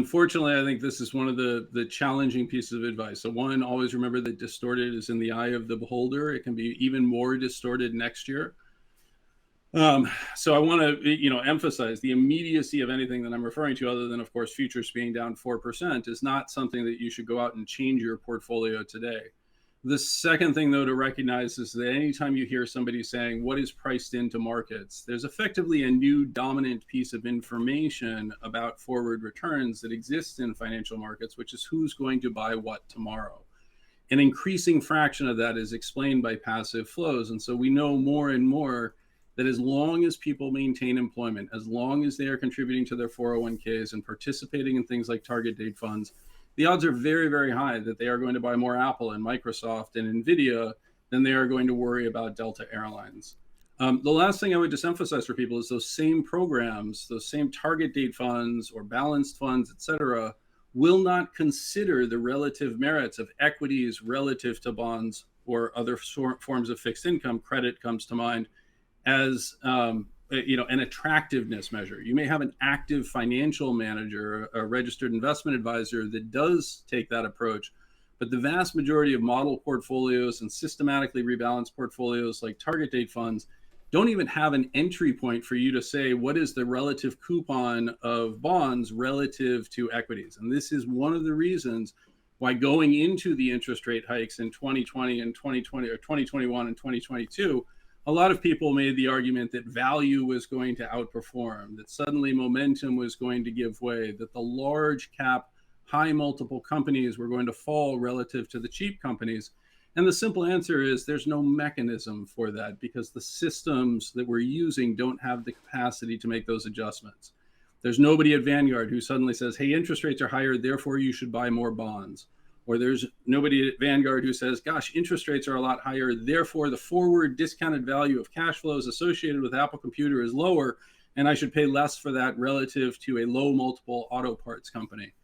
Unfortunately, I think this is one of the challenging pieces of advice. So one, always remember that distorted is in the eye of the beholder. It can be even more distorted next year. So I want to, emphasize the immediacy of anything that I'm referring to, other than, of course, futures being down 4%, is not something that you should go out and change your portfolio today. The second thing, though, to recognize is that anytime you hear somebody saying what is priced into markets, there's effectively a new dominant piece of information about forward returns that exists in financial markets, which is who's going to buy what tomorrow. An increasing fraction of that is explained by passive flows. And so we know more and more that as long as people maintain employment, as long as they are contributing to their 401ks and participating in things like target date funds, the odds are very, very high that they are going to buy more Apple and Microsoft and Nvidia than they are going to worry about Delta Airlines. The last thing I would just emphasize for people is those same programs, those same target date funds or balanced funds, et cetera, will not consider the relative merits of equities relative to bonds or other forms of fixed income. Credit comes to mind as an attractiveness measure. You may have an active financial manager, a registered investment advisor that does take that approach, but the vast majority of model portfolios and systematically rebalanced portfolios like target date funds don't even have an entry point for you to say what is the relative coupon of bonds relative to equities. And this is one of the reasons why going into the interest rate hikes in 2020 and 2020 or 2021 and 2022, a lot of people made the argument that value was going to outperform, that suddenly momentum was going to give way, that the large cap, high multiple companies were going to fall relative to the cheap companies. And the simple answer is there's no mechanism for that, because the systems that we're using don't have the capacity to make those adjustments. There's nobody at Vanguard who suddenly says, hey, interest rates are higher, therefore you should buy more bonds. Or there's nobody at Vanguard who says, gosh, interest rates are a lot higher, therefore the forward discounted value of cash flows associated with Apple Computer is lower, and I should pay less for that relative to a low multiple auto parts company.